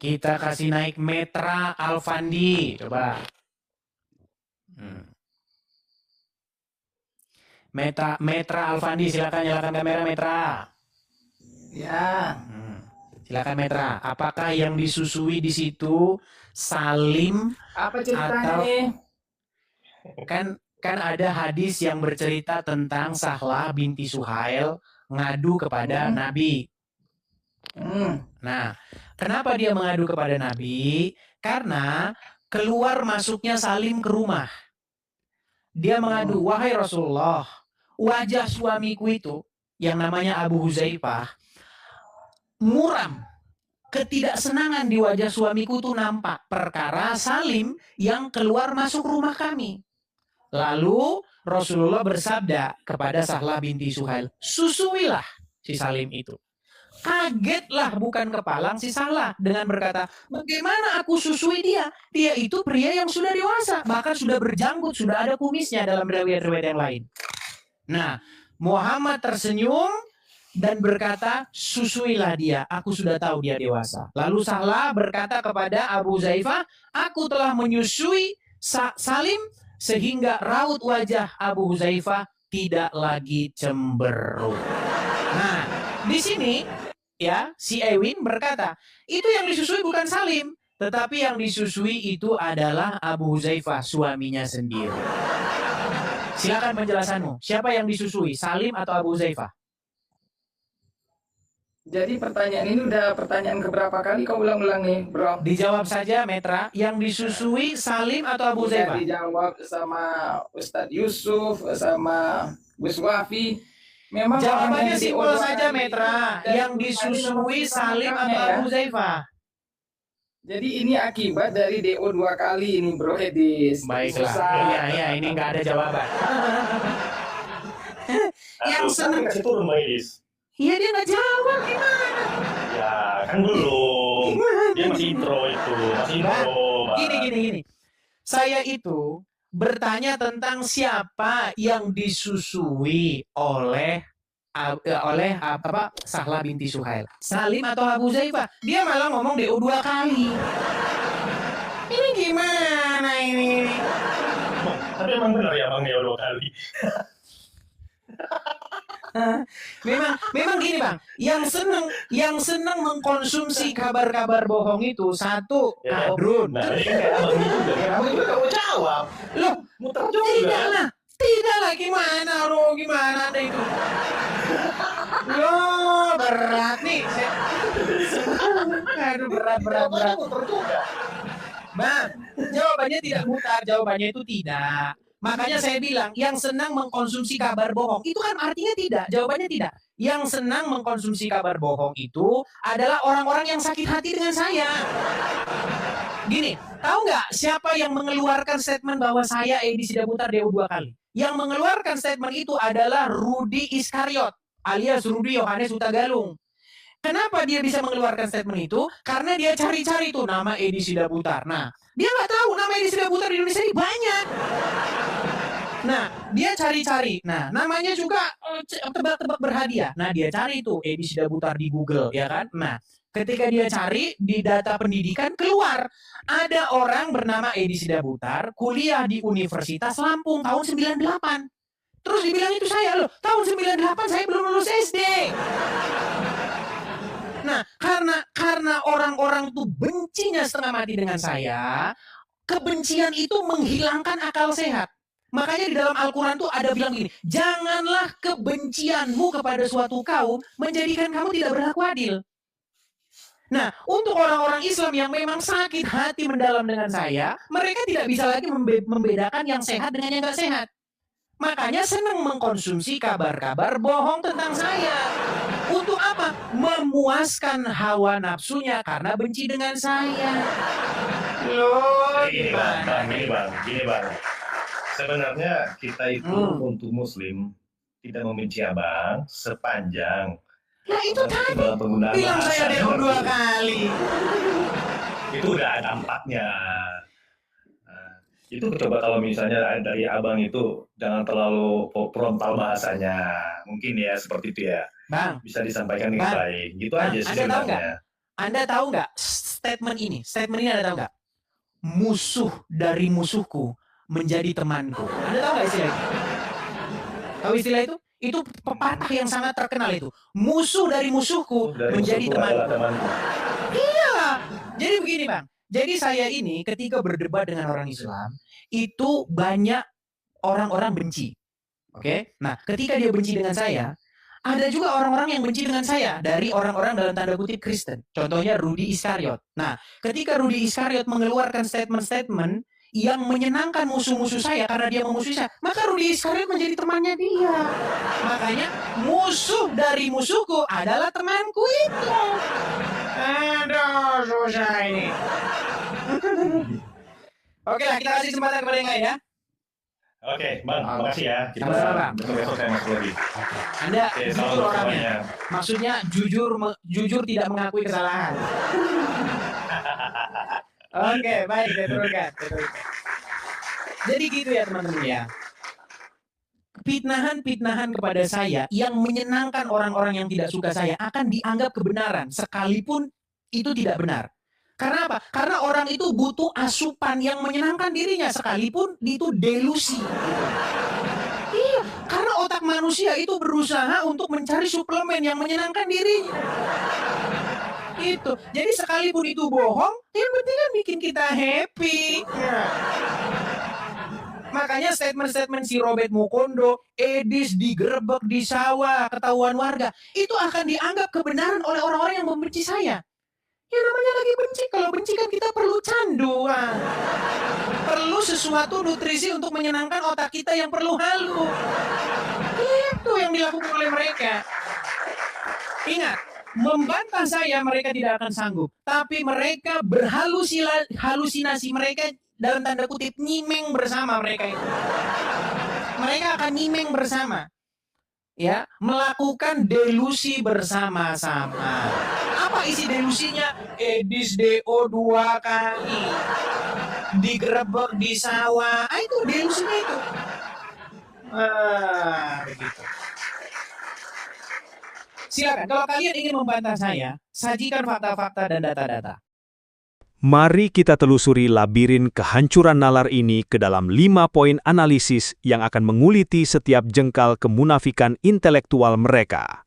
Kita kasih naik Metra Alfandi. Coba. Metra Alfandi, silakan nyalakan kamera Metra. Ya, Silakan Metra. Apakah yang disusui di situ Salim apa ceritanya Atau- nih? kan ada hadis yang bercerita tentang Sahlah binti Suhail ngadu kepada Nabi. Nah, kenapa dia mengadu kepada Nabi? Karena keluar masuknya Salim ke rumah. Dia mengadu, wahai Rasulullah, wajah suamiku itu yang namanya Abu Huzaifah muram. Ketidaksenangan di wajah suamiku itu nampak perkara Salim yang keluar masuk rumah kami. Lalu Rasulullah bersabda kepada Sahlah binti Suhail, susuilah si Salim itu. Kagetlah bukan kepalang si Sahla dengan berkata, bagaimana aku susui dia? Dia itu pria yang sudah dewasa, bahkan sudah berjanggut, sudah ada kumisnya dalam riwayat-riwayat yang lain. Nah, Muhammad tersenyum dan berkata, susuilah dia, aku sudah tahu dia dewasa. Lalu Sahla berkata kepada Abu Zaifah, aku telah menyusui Salim sehingga raut wajah Abu Zaifah tidak lagi cemberut. Nah, di sini ya si Ewin berkata, itu yang disusui bukan Salim, tetapi yang disusui itu adalah Abu Zaifah, suaminya sendiri. Silakan penjelasanmu. Siapa yang disusui, Salim atau Abu Zaifah? Jadi pertanyaan ini udah pertanyaan keberapa kali kau ulang-ulang nih, bro? Dijawab saja, Metra. Yang disusui Salim atau Abu Udah Zaifah? dijawab sama Ustadz Yusuf, sama Gus Wafi. Memang Jawabannya orang yang simpel DO2 saja, kali. Metra. Dan Yang disusui Salim atau ya. Abu Zaifah? Jadi ini akibat dari DO 2 kali ini, bro Edis. Baiklah. Susah. Iya, ini nggak ada jawaban. Yang Aduh, seneng. kasih turun Bang Idis. Iya, dia nggak jawab gimana? Ya kan belum. Dia masih intro itu, masih intro. Bang. Gini. Saya itu bertanya tentang siapa yang disusui oleh Sahla binti Suhail, Salim atau Abu Zaifah. Dia malah ngomong DO 2 kali. Ini gimana ini? Tapi emang benar ya Bang Neo 2 kali. Memang gini Bang, yang seneng mengkonsumsi kabar-kabar bohong itu satu Ya, kadrun. Nah, ini kayak Abang juga. Kayak Abang juga kamu jawab. Loh, Muter juga. tidak lah gimana lo, gimana Anda itu? Loh, berat nih. Aduh, berat. Muter juga. Bang, jawabannya tidak mutar, jawabannya itu tidak. Makanya saya bilang, yang senang mengkonsumsi kabar bohong, itu kan artinya tidak, jawabannya tidak. Yang senang mengkonsumsi kabar bohong itu adalah orang-orang yang sakit hati dengan saya. Gini, tahu nggak siapa yang mengeluarkan statement bahwa saya Edi Sidaputar DO 2 kali? Yang mengeluarkan statement itu adalah Rudi Iskariot, alias Rudi Yohanes Hutagalung. Kenapa dia bisa mengeluarkan statement itu? Karena dia cari-cari tuh nama Edi Sidaputar. Nah, dia nggak tahu nama Edi Sidaputar di Indonesia ini banyak. Nah, dia cari-cari. Nah, namanya juga tebak-tebak berhadiah. Nah, dia cari tuh Edi Sidaputar di Google, ya kan? Nah, ketika dia cari di data pendidikan keluar ada orang bernama Edi Sidaputar kuliah di Universitas Lampung tahun 98. Terus dibilang itu saya loh, tahun 98 saya belum lulus SD. Nah, karena orang-orang tuh bencinya setengah mati dengan saya, kebencian itu menghilangkan akal sehat. Makanya di dalam Al-Quran tuh ada bilang gini, janganlah kebencianmu kepada suatu kaum menjadikan kamu tidak berlaku adil. Nah, untuk orang-orang Islam yang memang sakit hati mendalam dengan saya, mereka tidak bisa lagi membedakan yang sehat dengan yang nggak sehat. Makanya senang mengkonsumsi kabar-kabar bohong tentang saya. Untuk apa? Memuaskan hawa nafsunya karena benci dengan saya. Loh, Gini bang. Sebenarnya kita itu untuk Muslim tidak membenci abang sepanjang Nah itu tadi dalam penggunaan bilang saya bahasa. DO 2 kali. Itu udah ada dampaknya. Nah, itu coba kalau misalnya dari abang itu jangan terlalu frontal bahasanya, mungkin ya seperti itu ya. Bang, Bisa disampaikan dengan Bang, baik. Gitu Bang, aja sih Anda tahu sebenarnya. Anda tahu nggak statement ini? Statement ini Anda tahu nggak? Musuh dari musuhku menjadi temanku. Anda tahu nggak istilah itu? Tahu istilah itu? Itu pepatah yang sangat terkenal itu. Musuh dari musuhku Dari menjadi musuhku adalah temanku. temanku. Iya. Jadi begini Bang. Jadi saya ini ketika berdebat dengan orang Islam, itu banyak orang-orang benci. Oke? Nah, ketika dia benci dengan saya, ada juga orang-orang yang benci dengan saya dari orang-orang dalam tanda kutip Kristen. Contohnya Rudi Iskariot. Nah, ketika Rudi Iskariot mengeluarkan statement-statement yang menyenangkan musuh-musuh saya karena dia memusuhi saya, maka Rudi Iskariot menjadi temannya dia. Makanya musuh dari musuhku adalah temanku itu. Aduh, susah ini. Oke lah, kita kasih kesempatan kepada yang lain ya. Oke, Bang, makasih ya. Kita Sama-sama, Bang. besok saya masuk lagi. Anda Oke, jujur salam orangnya. semuanya. Maksudnya jujur tidak mengakui kesalahan. Oke, baik, saya turunkan. Jadi gitu ya teman-teman ya. Pitnahan-pitnahan kepada saya yang menyenangkan orang-orang yang tidak suka saya akan dianggap kebenaran sekalipun itu tidak benar. Karena apa? Karena orang itu butuh asupan yang menyenangkan dirinya sekalipun itu delusi. Iya, karena otak manusia itu berusaha untuk mencari suplemen yang menyenangkan dirinya. Itu. Jadi sekalipun itu bohong, yang penting kan bikin kita happy. Ya. Makanya statement-statement si Robert Mukondo, Edis digerebek di sawah, ketahuan warga, itu akan dianggap kebenaran oleh orang-orang yang membenci saya. Ya namanya lagi benci, kalau benci kan kita perlu canduan. Perlu sesuatu nutrisi untuk menyenangkan otak kita yang perlu halu. Itu yang dilakukan oleh mereka. Ingat, membantah saya mereka tidak akan sanggup. Tapi mereka berhalusinasi, mereka dalam tanda kutip nyimeng bersama mereka itu. Mereka akan nyimeng bersama. Ya, melakukan delusi bersama-sama. Apa isi delusinya? Edis DO 2 kali. Digerebek di sawah. Itu delusinya itu. Begitu. Silakan, kalau kalian ingin membantah saya, sajikan fakta-fakta dan data-data. Mari kita telusuri labirin kehancuran nalar ini ke dalam 5 poin analisis yang akan menguliti setiap jengkal kemunafikan intelektual mereka.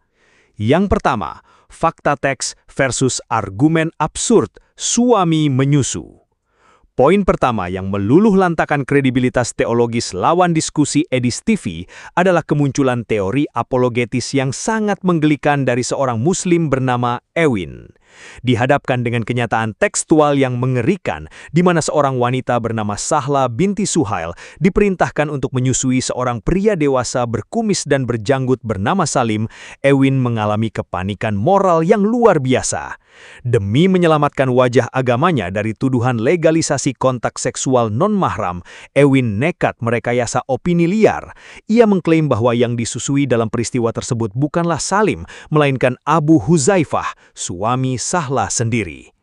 Yang pertama, fakta teks versus argumen absurd suami menyusu. Poin pertama yang meluluh lantakan kredibilitas teologis lawan diskusi Edis TV adalah kemunculan teori apologetis yang sangat menggelikan dari seorang muslim bernama Ewin. Dihadapkan dengan kenyataan tekstual yang mengerikan di mana seorang wanita bernama Sahla binti Suhail diperintahkan untuk menyusui seorang pria dewasa berkumis dan berjanggut bernama Salim, Ewin mengalami kepanikan moral yang luar biasa. Demi menyelamatkan wajah agamanya dari tuduhan legalisasi kontak seksual non-mahram, Ewin nekat merekayasa opini liar. Ia mengklaim bahwa yang disusui dalam peristiwa tersebut bukanlah Salim, melainkan Abu Huzaifah, suami Sahla sendiri.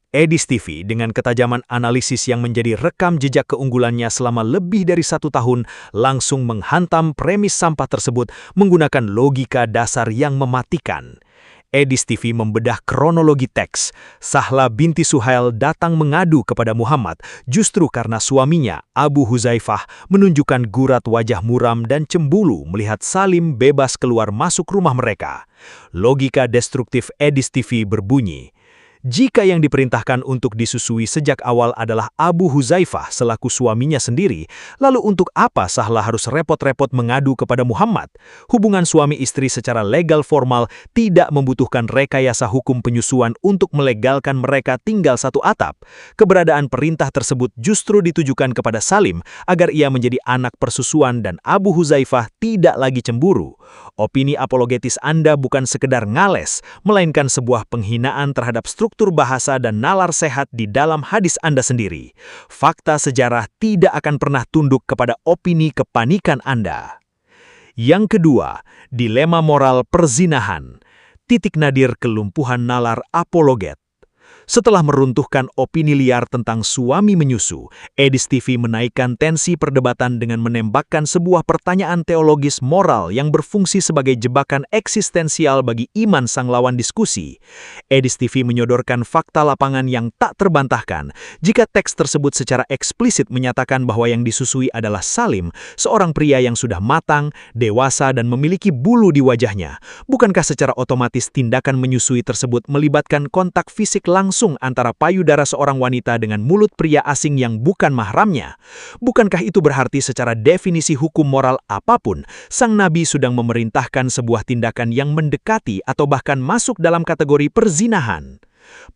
Edis TV dengan ketajaman analisis yang menjadi rekam jejak keunggulannya selama lebih dari 1 tahun langsung menghantam premis sampah tersebut menggunakan logika dasar yang mematikan. Edis TV membedah kronologi teks. Sahla binti Suhail datang mengadu kepada Muhammad justru karena suaminya, Abu Huzaifah, menunjukkan gurat wajah muram dan cemburu melihat Salim bebas keluar masuk rumah mereka. Logika destruktif Edis TV berbunyi, jika yang diperintahkan untuk disusui sejak awal adalah Abu Huzaifah selaku suaminya sendiri, lalu untuk apa Sahla harus repot-repot mengadu kepada Muhammad? Hubungan suami istri secara legal formal tidak membutuhkan rekayasa hukum penyusuan untuk melegalkan mereka tinggal satu atap. Keberadaan perintah tersebut justru ditujukan kepada Salim agar ia menjadi anak persusuan dan Abu Huzaifah tidak lagi cemburu. Opini apologetis Anda bukan sekedar ngales, melainkan sebuah penghinaan terhadap struktur bahasa dan nalar sehat di dalam hadis Anda sendiri. Fakta sejarah tidak akan pernah tunduk kepada opini kepanikan Anda. Yang kedua, dilema moral perzinahan. Titik nadir kelumpuhan nalar apologet. Setelah meruntuhkan opini liar tentang suami menyusu, Edis TV menaikkan tensi perdebatan dengan menembakkan sebuah pertanyaan teologis moral yang berfungsi sebagai jebakan eksistensial bagi iman sang lawan diskusi. Edis TV menyodorkan fakta lapangan yang tak terbantahkan jika teks tersebut secara eksplisit menyatakan bahwa yang disusui adalah Salim, seorang pria yang sudah matang, dewasa dan memiliki bulu di wajahnya. Bukankah secara otomatis tindakan menyusui tersebut melibatkan kontak fisik langsung antara payudara seorang wanita dengan mulut pria asing yang bukan mahramnya? Bukankah itu berarti secara definisi hukum moral apapun, sang Nabi sedang memerintahkan sebuah tindakan yang mendekati atau bahkan masuk dalam kategori perzinahan?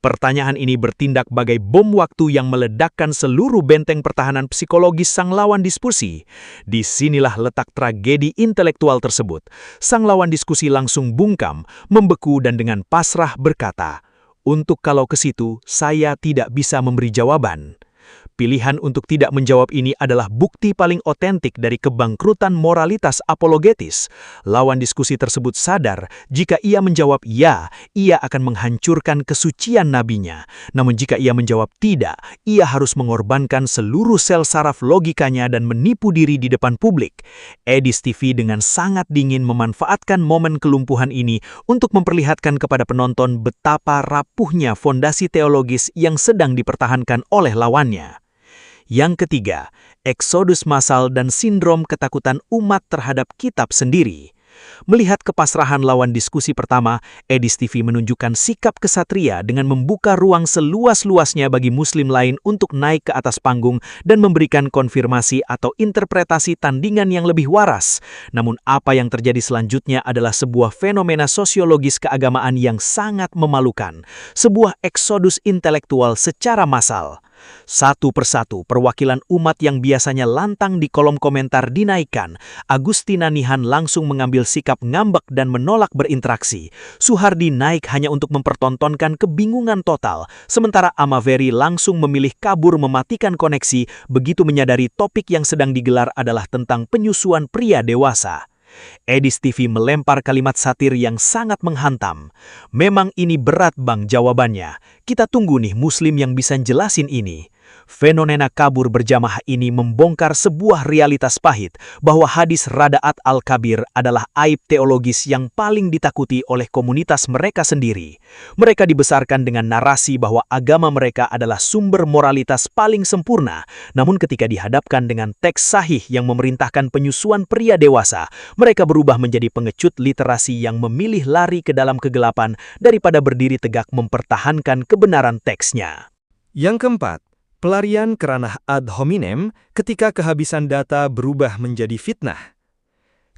Pertanyaan ini bertindak bagai bom waktu yang meledakkan seluruh benteng pertahanan psikologis sang lawan diskusi. Disinilah letak tragedi intelektual tersebut. Sang lawan diskusi langsung bungkam, membeku dan dengan pasrah berkata, "Untuk kalau ke situ, saya tidak bisa memberi jawaban." Pilihan untuk tidak menjawab ini adalah bukti paling otentik dari kebangkrutan moralitas apologetis. Lawan diskusi tersebut sadar jika ia menjawab ya, ia akan menghancurkan kesucian nabinya. Namun jika ia menjawab tidak, ia harus mengorbankan seluruh sel saraf logikanya dan menipu diri di depan publik. Edis TV dengan sangat dingin memanfaatkan momen kelumpuhan ini untuk memperlihatkan kepada penonton betapa rapuhnya fondasi teologis yang sedang dipertahankan oleh lawannya. Yang ketiga, eksodus massal dan sindrom ketakutan umat terhadap kitab sendiri. Melihat kepasrahan lawan diskusi pertama, Edis TV menunjukkan sikap kesatria dengan membuka ruang seluas-luasnya bagi muslim lain untuk naik ke atas panggung dan memberikan konfirmasi atau interpretasi tandingan yang lebih waras. Namun apa yang terjadi selanjutnya adalah sebuah fenomena sosiologis keagamaan yang sangat memalukan, sebuah eksodus intelektual secara massal. Satu persatu perwakilan umat yang biasanya lantang di kolom komentar dinaikkan. Agustina Nihan langsung mengambil sikap ngambek dan menolak berinteraksi. Suhardi naik hanya untuk mempertontonkan kebingungan total, sementara Amaveri langsung memilih kabur mematikan koneksi begitu menyadari topik yang sedang digelar adalah tentang penyusuan pria dewasa. Edis TV melempar kalimat satir yang sangat menghantam. Memang ini berat bang jawabannya. Kita tunggu nih muslim yang bisa jelasin ini. Fenomena kabur berjamaah ini membongkar sebuah realitas pahit bahwa hadis Rada'at Al-Kabir adalah aib teologis yang paling ditakuti oleh komunitas mereka sendiri. Mereka dibesarkan dengan narasi bahwa agama mereka adalah sumber moralitas paling sempurna, namun ketika dihadapkan dengan teks sahih yang memerintahkan penyusuan pria dewasa, mereka berubah menjadi pengecut literasi yang memilih lari ke dalam kegelapan daripada berdiri tegak mempertahankan kebenaran teksnya. Yang keempat, pelarian ke ranah ad hominem ketika kehabisan data berubah menjadi fitnah.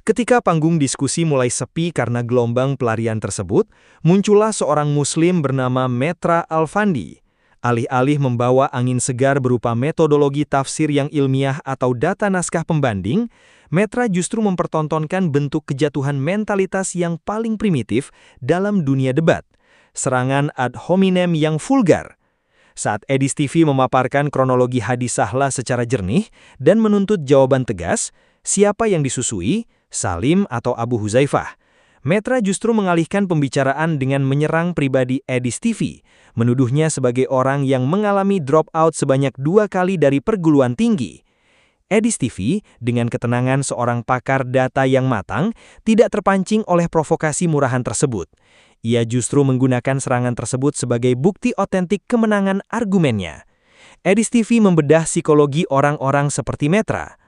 Ketika panggung diskusi mulai sepi karena gelombang pelarian tersebut, muncullah seorang muslim bernama Metra Alfandi. Alih-alih membawa angin segar berupa metodologi tafsir yang ilmiah atau data naskah pembanding, Metra justru mempertontonkan bentuk kejatuhan mentalitas yang paling primitif dalam dunia debat, serangan ad hominem yang vulgar. Saat Edis TV memaparkan kronologi hadis sahlah secara jernih dan menuntut jawaban tegas, siapa yang disusui, Salim atau Abu Huzaifah, Metra justru mengalihkan pembicaraan dengan menyerang pribadi Edis TV, menuduhnya sebagai orang yang mengalami drop out sebanyak 2 kali dari perguruan tinggi. Edis TV, dengan ketenangan seorang pakar data yang matang, tidak terpancing oleh provokasi murahan tersebut. Ia justru menggunakan serangan tersebut sebagai bukti otentik kemenangan argumennya. Edis TV membedah psikologi orang-orang seperti Metra.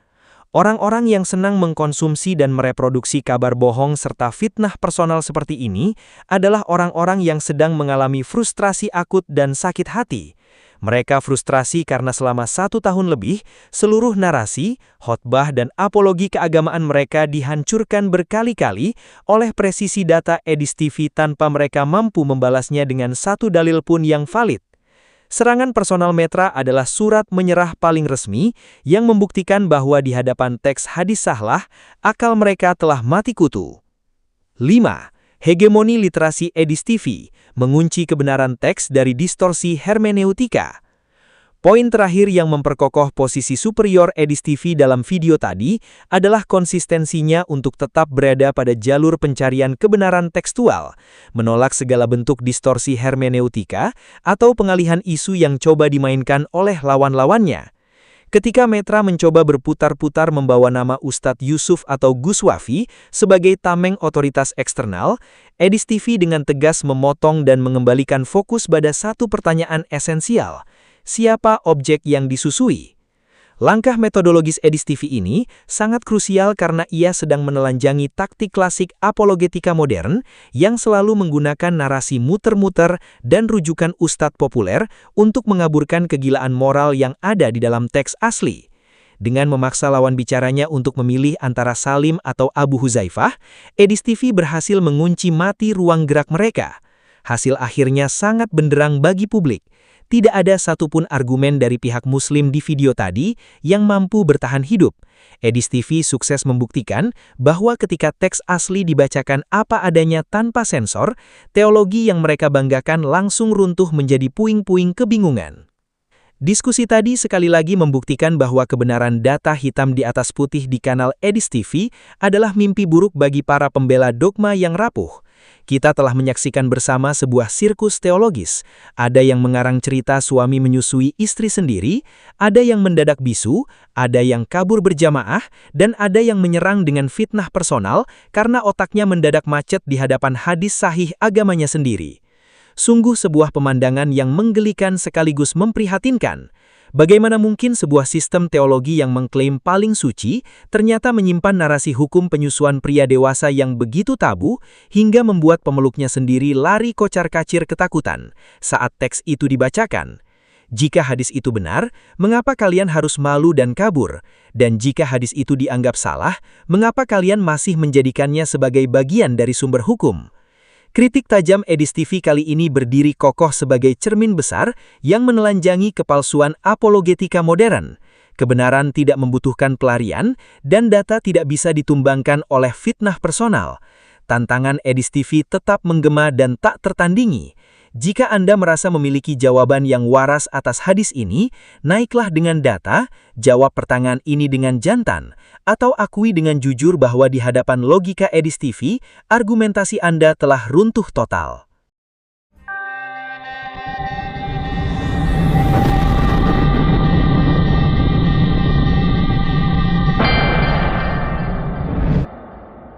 Orang-orang yang senang mengkonsumsi dan mereproduksi kabar bohong serta fitnah personal seperti ini adalah orang-orang yang sedang mengalami frustrasi akut dan sakit hati. Mereka frustrasi karena selama 1 tahun lebih, seluruh narasi, khotbah dan apologi keagamaan mereka dihancurkan berkali-kali oleh presisi data Edis TV tanpa mereka mampu membalasnya dengan satu dalil pun yang valid. Serangan personal Metra adalah surat menyerah paling resmi yang membuktikan bahwa di hadapan teks hadis sahlah, akal mereka telah mati kutu. 5. Hegemoni literasi Edis TV, mengunci kebenaran teks dari distorsi hermeneutika. Poin terakhir yang memperkokoh posisi superior Edis TV dalam video tadi adalah konsistensinya untuk tetap berada pada jalur pencarian kebenaran tekstual, menolak segala bentuk distorsi hermeneutika atau pengalihan isu yang coba dimainkan oleh lawan-lawannya. Ketika Metra mencoba berputar-putar membawa nama Ustadz Yusuf atau Gus Wafi sebagai tameng otoritas eksternal, Edis TV dengan tegas memotong dan mengembalikan fokus pada satu pertanyaan esensial. Siapa objek yang disusui? Langkah metodologis Edis TV ini sangat krusial karena ia sedang menelanjangi taktik klasik apologetika modern yang selalu menggunakan narasi muter-muter dan rujukan ustadz populer untuk mengaburkan kegilaan moral yang ada di dalam teks asli. Dengan memaksa lawan bicaranya untuk memilih antara Salim atau Abu Huzaifah, Edis TV berhasil mengunci mati ruang gerak mereka. Hasil akhirnya sangat benderang bagi publik. Tidak ada satupun argumen dari pihak Muslim di video tadi yang mampu bertahan hidup. Edis TV sukses membuktikan bahwa ketika teks asli dibacakan apa adanya tanpa sensor, teologi yang mereka banggakan langsung runtuh menjadi puing-puing kebingungan. Diskusi tadi sekali lagi membuktikan bahwa kebenaran data hitam di atas putih di kanal Edis TV adalah mimpi buruk bagi para pembela dogma yang rapuh. Kita telah menyaksikan bersama sebuah sirkus teologis. Ada yang mengarang cerita suami menyusui istri sendiri, ada yang mendadak bisu, ada yang kabur berjamaah, dan ada yang menyerang dengan fitnah personal karena otaknya mendadak macet di hadapan hadis sahih agamanya sendiri. Sungguh sebuah pemandangan yang menggelikan sekaligus memprihatinkan. Bagaimana mungkin sebuah sistem teologi yang mengklaim paling suci ternyata menyimpan narasi hukum penyusuan pria dewasa yang begitu tabu hingga membuat pemeluknya sendiri lari kocar-kacir ketakutan saat teks itu dibacakan. Jika hadis itu benar, mengapa kalian harus malu dan kabur? Dan jika hadis itu dianggap salah, mengapa kalian masih menjadikannya sebagai bagian dari sumber hukum? Kritik tajam Edis TV kali ini berdiri kokoh sebagai cermin besar yang menelanjangi kepalsuan apologetika modern. Kebenaran tidak membutuhkan pelarian, dan data tidak bisa ditumbangkan oleh fitnah personal. Tantangan Edis TV tetap menggema dan tak tertandingi. Jika Anda merasa memiliki jawaban yang waras atas hadis ini, naiklah dengan data, jawab pertanyaan ini dengan jantan, atau akui dengan jujur bahwa di hadapan logika Edis TV, argumentasi Anda telah runtuh total.